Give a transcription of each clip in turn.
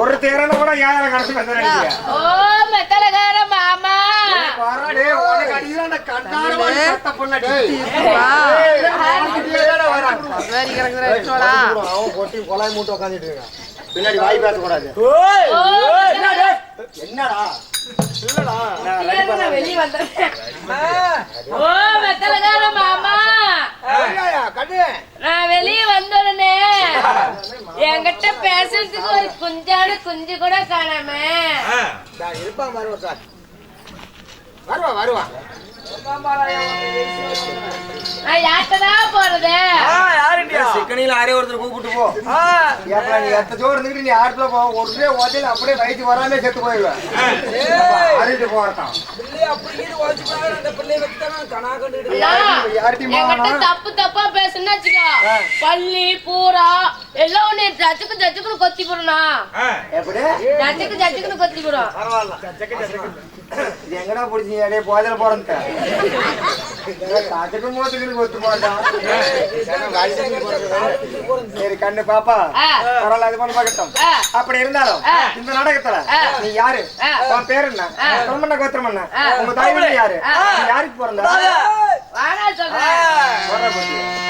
ஒரு தேரன கூட யார கடந்து வந்தறீங்க ஓ மெத்தலகார மாமா பாரடே உனக்கு அடியில கண்டார வந்து சத்த பொண்ணடி வா வேரி கறக்குற சோளா அவன் பொட்டி கொலாய் மூட்டை உட்கார்ந்திட்டு இருக்கான் பின்னாடி வாய் பேச கூடாது என்னடா இல்லடா நான் வெளிய வந்தேன் ஓ மெத்தலகார மாமா ஐயா கண்ணே நான் வெளிய வந்தோனே என்கிட்ட பேசுறதுக்கு ஒரு குஞ்சான குஞ்சு கூட காணாம நான் இருப்பான் வருவா சார் வருவா நான் யார்கிட்டதான் போறது சிக்கனில ஆரே ஒருத்தர் கூப்பிட்டு போ ஏப்பா நீ எத்த ஜோர் இருந்துட்டு நீ ஆட்ல போ ஒரே ஓட்டல அப்படியே வயித்து வராம செத்து போயிடுவ ஆறிட்டு போறதான் பிள்ளை அப்படியே ஓச்சு போற அந்த பிள்ளை வெட்டன கனா கண்டுட்டு யார்ட்டி என்கிட்ட தப்பு தப்பா பேசுனா வச்சுக்கோ பள்ளி பூரா எல்லாம் ஒண்ணு ஜச்சுக்கு கொத்தி போறனா எப்படி ஜச்சுக்கு கொத்தி போறோம் பரவாயில்லை ஜச்சுக்கு இது எங்கடா புடிச்சீங்க டேய் போதல போறங்க காட்டுக்கு மோத்துக்கு கொத்து போறடா சரி கண்ணு பாப்பா பரவாயில்லை அது பண்ண பார்க்கட்டும் அப்படி இருந்தாலும் இந்த நாடகத்துல நீ யாரு உன் பேர் என்ன பிரம்மண்ண கோத்திரமண்ண உங்க தாய் யாரு யாருக்கு பிறந்தா வாடா சொல்றேன்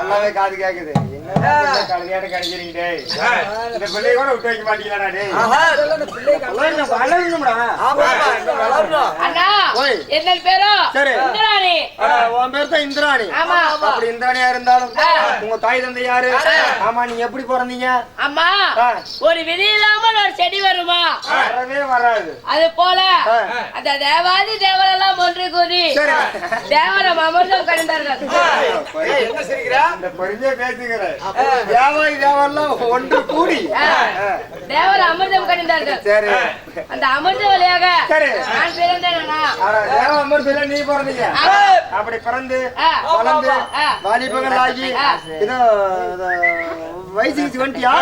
நல்லாவே காது கேக்குது. என்ன கல்யாணம் கிடைக்கிறீங்க இந்த பிள்ளைய கூட விட்டு வைக்க மாட்டீங்களா டேய்? வளரணும்டா. அண்ணா என்ன பேரோ? சரி இந்திராணி. உன் பேர் தான் இந்திராணி. ஆமா. அப்படி இந்திராணியா இருந்தாலும் உங்க தாய் தந்தை யாரு? ஆமா நீங்க எப்படி பிறந்தீங்க? அம்மா ஒரு விதி இல்லாமல் ஒரு செடி வருமா? வரவே வராது. அது போல அந்த தேவாதி தேவரெல்லாம் ஒன்று கூறி தேவரம் அமிர்தம் கண்டார்கள். என்ன சிரிக்கிறா? இந்த பொறுமையா பேசுகிறேன். தேவாதி தேவரெல்லாம் ஒன்று கூடி தேவர அமிர்தம் கண்டார்கள். சரி அந்த அமிர்த வழியாக சரி நான் பிறந்தேனா? தேவ அமிர்தத்துல நீ பிறந்தீங்க. அப்படி பிறந்து வளர்ந்து வாலிபங்கள் ஆகி இதோ வயசுக்கு வந்துட்டியா?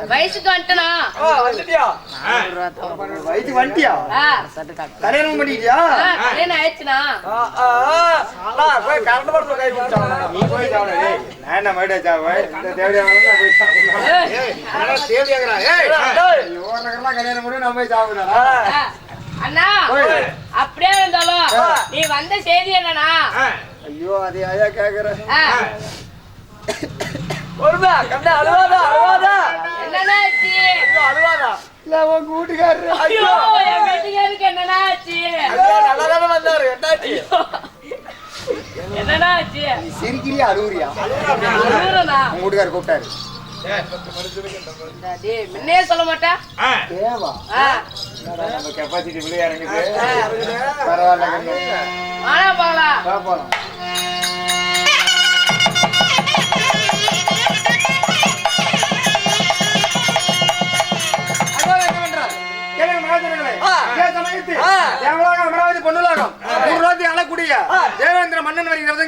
வயசுக்கு வந்துட்டா வயசுக்கு வந்துட்டியா? கல்யாணம் பண்ணிட்டியா? கல்யாணம் ஆயிடுச்சுனா நீ போய் சாப்பிட. நான் என்ன மேட சாப்பிட இந்த தேவையான போய் சாப்பிடலாம். கல்யாணம் பண்ணி நான் போய் சாப்பிடுறேன். அண்ணா அப்படியே இருந்தாலும் நீ வந்த செய்தி என்னன்னா? ஐயோ அதே ஐயா கேக்குறேன். சிரிக்கிறியா அழுவுறியா? வீட்டுக்காரர் கூப்பிட்டாரு. முன்னே சொல்ல மாட்டா? கெப்பாசிட்டி விளையா இறங்குது. பரவாயில்ல போலாம். அமராவதி பொண்ணுலகம் அழக்கூடிய தேவேந்திர மன்னன் வருகிறது.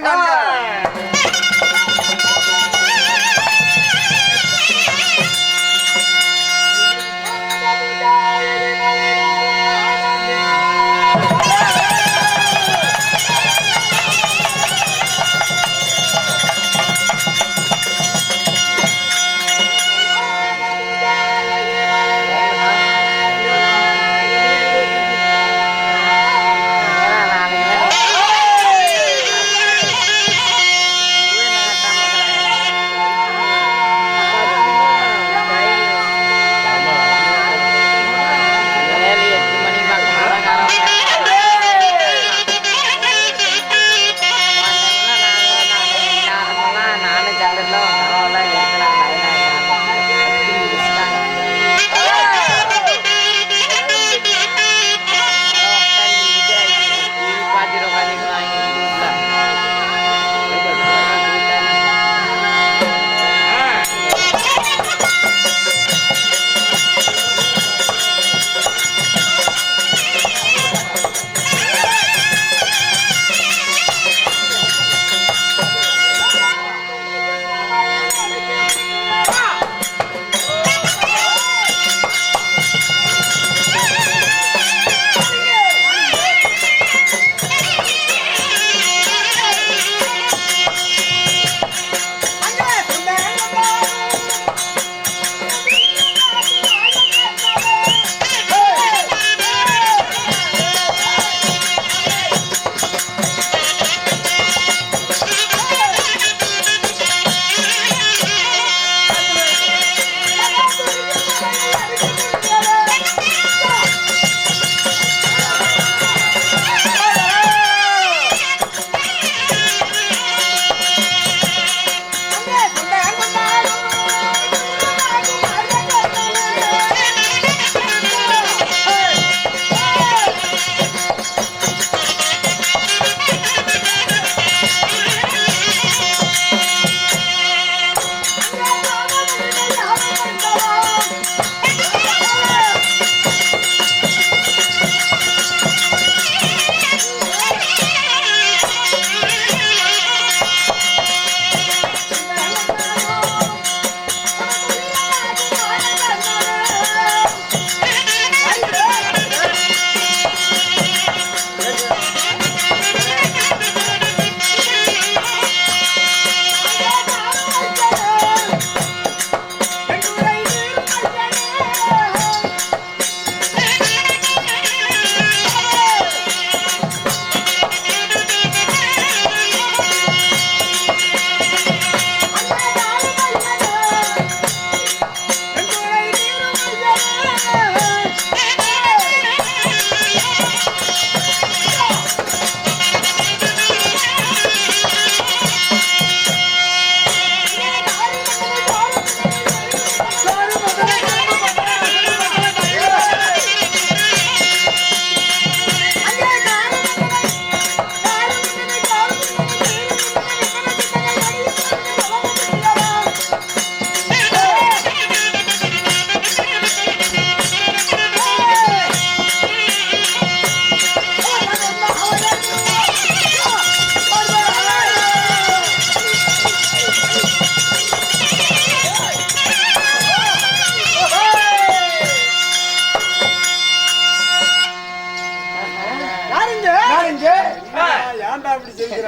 ஏன்டா அப்படி செய்கிற?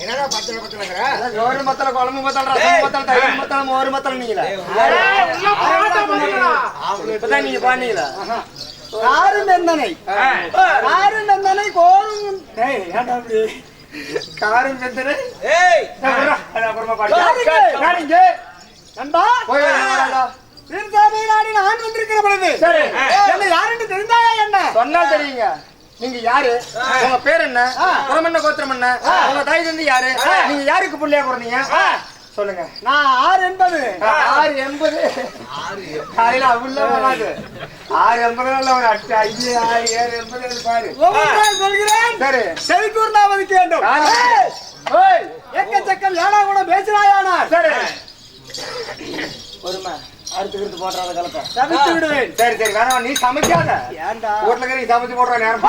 என்னடா பத்தல பத்தலங்கற ஒரு மத்தல குழம்பு மத்தல ரசம் மத்தல தயிர் மத்தல மோர் மத்தல நீங்களா இப்பதான் நீங்க பண்ணீங்களா காரும் வெந்தனை கோரும் டேய் ஏன்டா அப்படி காரும் வெந்தனை அப்புறமா பாருங்க நண்பா போய் வரடா தீர்த்தாமை நாடி நான் வந்திருக்கிற பொழுது சரி என்ன யாருன்னு தெரிந்தாயா என்ன சொன்னா தெரியுங்க நீங்க யாரு உங்க பேர் என்ன குலம் என்ன கோத்திரம் என்ன உங்க தாய் தந்தை யாரு நீங்க யாருக்கு புள்ளையா பிறந்தீங்க சொல்லுங்க நான் 680 காலையில அவ்வளோ வராது 680 ஒரு 8 5 6 7 80 பாரு சொல்கிறேன் சரி செவிக்கூர்ந்தாவது வேண்டும் ஓய் எக்கச்சக்கம் ஏடா கூட பேசுறாயானா சரி ஒருமா அடுத்து போடுறாத கலப்பை சமைத்து விடுவேன் சரி சரி வேணாம் நீ சமைக்காத ஏன்டா வீட்டுல நீ சமைச்சு போடுற நேரம்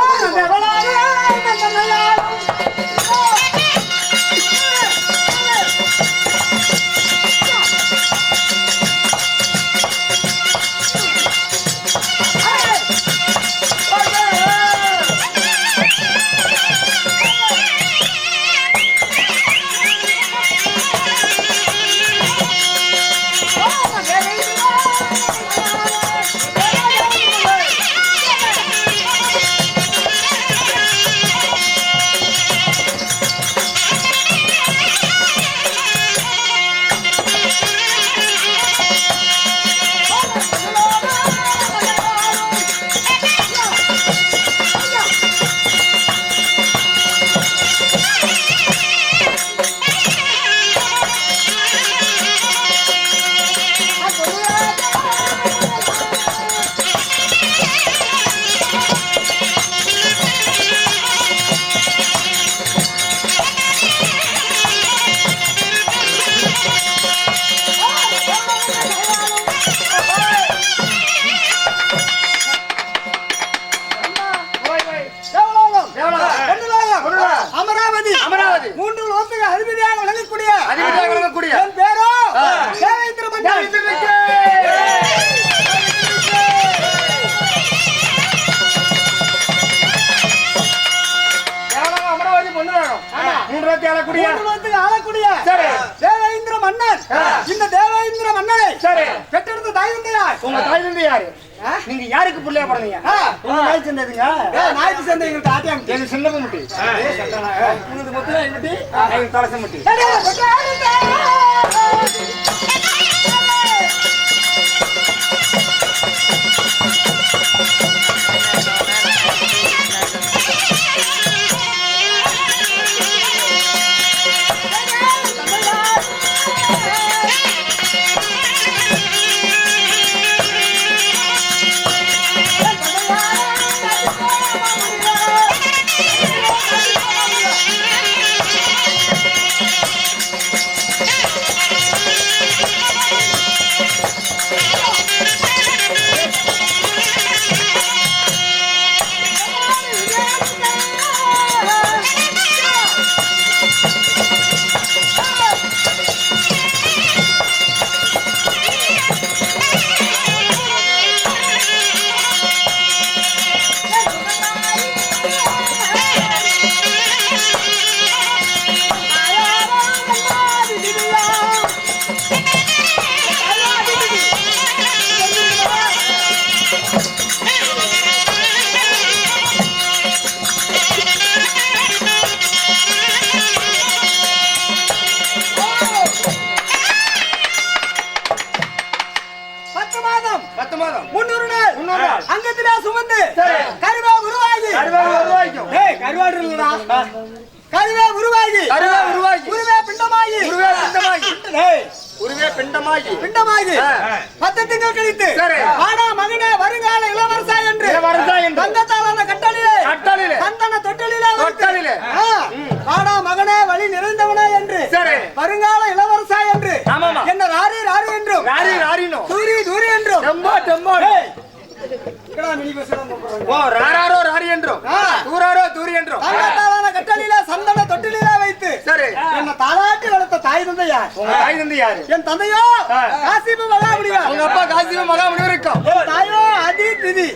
அமராவதி 3 லோகத்துக்கு அதிபதியாக விளங்கக்கூடிய என் பேரோ தேவேந்திர மன்னன் அமராவதி பொண்ணு வேணும் 3 லோகத்துக்கு ஆளக்கூடிய சரி தேவேந்திர மன்னன் இந்த தேவேந்திர மன்னனை சரி பெற்றெடுத்த தாய் தந்தையார் உங்க தாய் தந்தை யாரு நீங்க யாருக்கு புள்ளையா பிறந்தீங்க உங்க நாய் சேர்ந்ததுங்க நாய்க்கு சேர்ந்த எங்களுக்கு ஆட்டியம் எங்க சின்ன முட்டி உங்களுக்கு மொத்தம் எங்கிட்டி எங்க தலச முட்டி அங்கத்திலே சுமந்து கருவா உருவாகி கருவாடு இல்லடா கருவே உருவாகி உருவே பிண்டமாகி பிண்டமாகி 10 திங்கள் கழித்து ஆனா மகனே வருங்கால இளவரசா என்று தங்கத்தாலான கட்டளிலே சந்தன தொட்டலிலே ஆனா மகனே வழி நிறைந்தவனா என்று வருங்கால இளவரசா என்று என்ன ராரி என்றும் தூரி என்றும் தூரி என்றும் கட்டளில சந்தன தொட்டிலே வைத்து என்ன தாளாட்டி வளர்த்த தாய் தந்தை யார்? உங்க தாய் தந்தை யாரு? என் தந்தையோ காசிப மகாமுனிவர். உங்க அப்பா காசிப மகாமுனிவர் இருக்கும். என் தாயோ அதி திதி.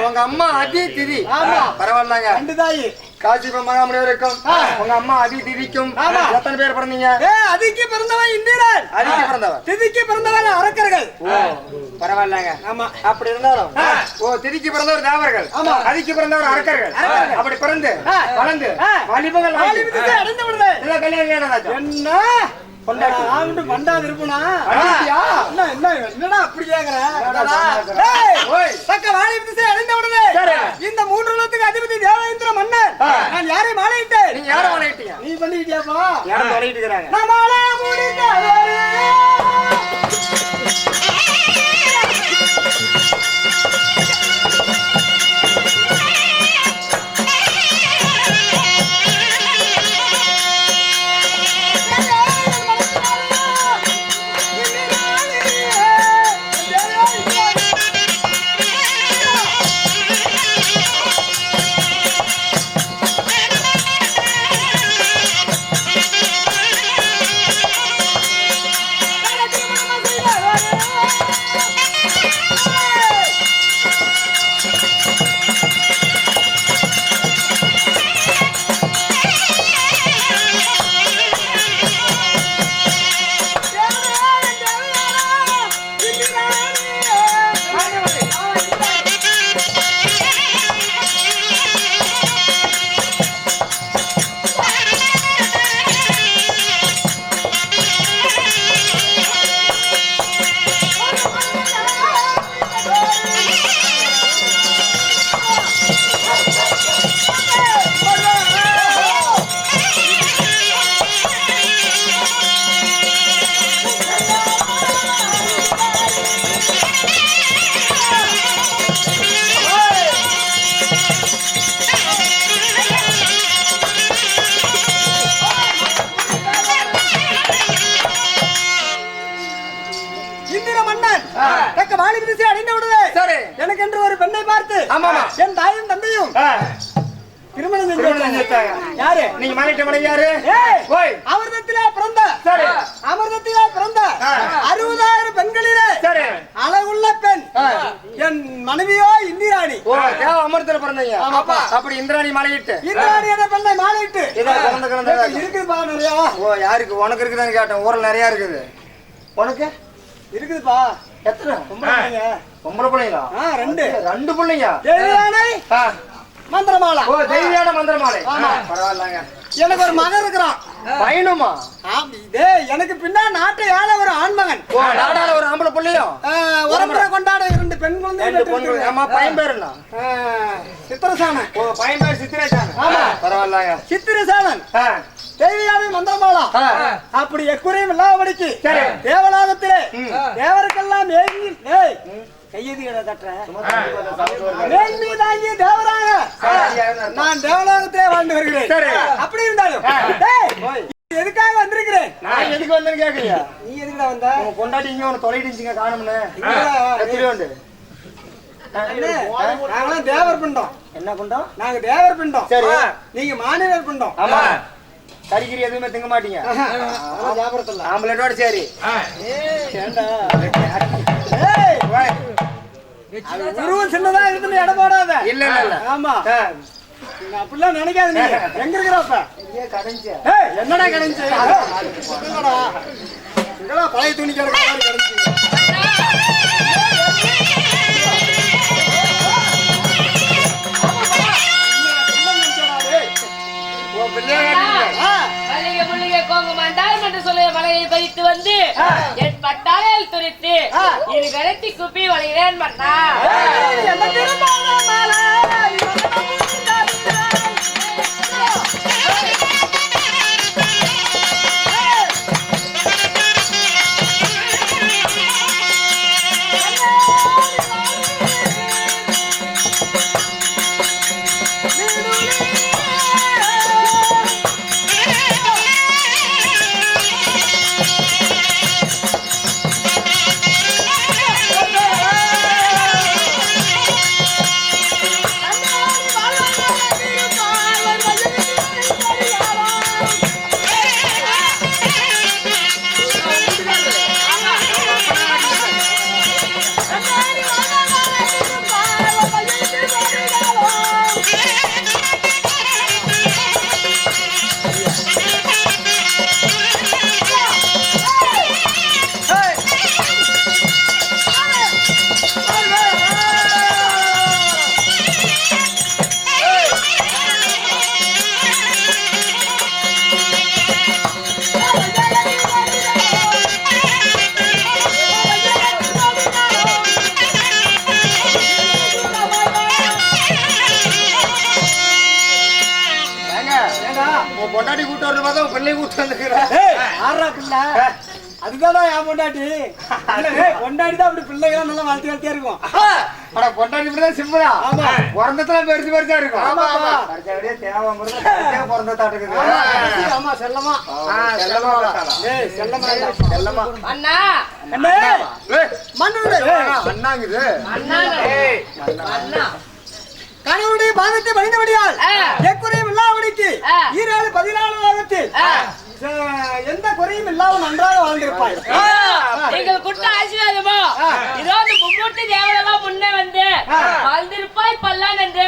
உங்க அம்மா அதி திதி. ஆமா. பரவாயில்லங்க. 2 தாயி. காசிப மகாமுனிவர் இருக்கும். உங்க அம்மா அதி திதிக்கும். எத்தனை பேர் பிறந்தீங்க? அதிக்கு பிறந்தவன் இந்திரன். அதிக்கு பிறந்தவன். திதிக்கு பிறந்தவன் அரக்கர்கள். பரவாயில்லங்க. ஆமா. அப்படி இருந்தாலும் திதிக்கு பிறந்தவர் தேவர்கள். அதிக்கு பிறந்தவர் அரக்கர்கள். அப்படி பிறந்து வளர்ந்து வாலிபங்கள் அடைந்து விடுது. கல்யாணம் என்ன பண்டாது இருப்பா? என்னடா அப்படி கேக்குற? அடைந்த உடனே இந்த 3 உலகத்துக்கு அதிபதி தேவேந்திர மன்னர். நான் யாரை மாலையிட்டேன்? நீ யாரை மாலையிட்டீங்க? நீ பண்ணிட்டியாப்பா? யாரை மாலையிட்டு இருக்காங்க? நான் மாலை முடித்தேன். எனக்கு என்று ஒரு பெண்ணை பார்த்து என் தாயும் தந்தையும் திருமணம் செஞ்சாங்க. யாரு? நீங்க மாலையிட்ட மனைவி யாரு? அமிர்தத்திலே பிறந்த 60,000 பெண்களிலே அழகுள்ள பெண் என் மனைவியோ இந்திராணி. அமிர்தத்துல பிறந்தீங்க. அப்படி இந்திராணி மாலையிட்டு இந்திராணி என்ற பெண்ணை மாலையிட்டு இருக்குதுப்பா நிறையா. யாருக்கு? உனக்கு இருக்குதான்னு கேட்டேன். ஊரில் நிறைய இருக்குது. உனக்கு இருக்குதுப்பா. எத்தனை? பொம்பளை பிள்ளைங்களா? 2 பிள்ளைங்க. மந்திரமாலா. தெய்வீயான மந்திரமாலை. பரவாயில்லங்க. எனக்கு ஒரு மகன் இருக்கிறான். பையனுமா? எனக்கு பின்னா நாட்டை ஆள ஒரு ஆண்மகன். நாடால ஒரு ஆம்பளை பிள்ளையும் உரம்பரை கொண்டாட 2 பெண் குழந்தைகள். ஆமா. பையன் பேர் என்ன? சித்திரசானன். பையன் பேர் சித்திரசானன். ஆமா. பரவாயில்லங்க. சித்திரசானன் தெய்வீயான மந்திரமாலா. அப்படி எக்குறையும் இல்லாதபடிக்கு தேவலோகத்திலே தேவருக்கெல்லாம் தேவராக நான் தேவலோகத்திலே வாழ்ந்து வருகிறேன். அப்படி இருந்தாலும் எதுக்காக வந்திருக்கிறேன்? நான் எதுக்கு வந்தேன்னு கேக்குறியா? நீ எதுக்குடா வந்த? கொண்டாடி இங்க ஒண்ணு தொலைடிச்சுங்க காணும்னு. நாங்களாம் தேவர் பிண்டம். என்ன பிண்டம்? நாங்க தேவர் பிண்டம். சரி. நீங்க மாநிலர் பிண்டம். ஆமா. கறிக்கறி எதுவுமே திங்க மாட்டீங்க. ஆம்பளேட்டோட சரி. உருவம் சின்னதா இருந்து இடம் போடாத. இல்ல இல்ல. ஆமா. அப்படிலாம் நினைக்காத. நீ எங்க இருக்கிறப்ப என்னடா கிடைச்சு? பழைய துணி கிடைச்சு. மலையை பறித்து வந்து என் பட்டாளையில் துரித்து இரு கரத்தி குப்பி வளைகிறேன் மன்னா. ஏண்டா உன் பொண்டாட்டி கூட்டு வரணும் பார்த்தா உன் பிள்ளைய கூட்டு வந்துக்கிறேன். ஏய் ஆறா பிள்ளை அதுதான்டா என் பொண்டாட்டி பொண்டாட்டி தான் அப்படி பிள்ளைகளாம் நல்லா வளர்த்தி வளர்த்தியா இருக்கும். ஆனா பொண்டாட்டி இப்படிதான் சிம்பிளா. ஆமா. பிறந்ததுலாம் பெருசு பெருசா இருக்கும். ஆமா, ஆமா. கடைசியா தேவைங்கிறது பிறந்ததா இருக்குது. ஆமா செல்லமா செல்லமா வளர்த்தாளா? ஏய் செல்லமா செல்லமா. அண்ணா அண்ணே ஏய், மண்ணுடே அண்ணாங்குது. அண்ணா ஏய், அண்ணா கணவனுடைய பாதத்தை பணிந்தபடியால் எக்குறையும் இல்லாதபடிக்கு ஆ. ஈராறு 14 வருடத்தில் எந்த குறையும் இல்லாமல் நன்றாக வாழ்ந்திருப்பாய். நீங்கள் கொடுத்த ஆசீர்வாதமோ இதோ இந்த மும்மூர்த்தி தேவரெல்லாம் முன்னே வந்து வாழ்ந்திருப்பாய் பல்லான் என்று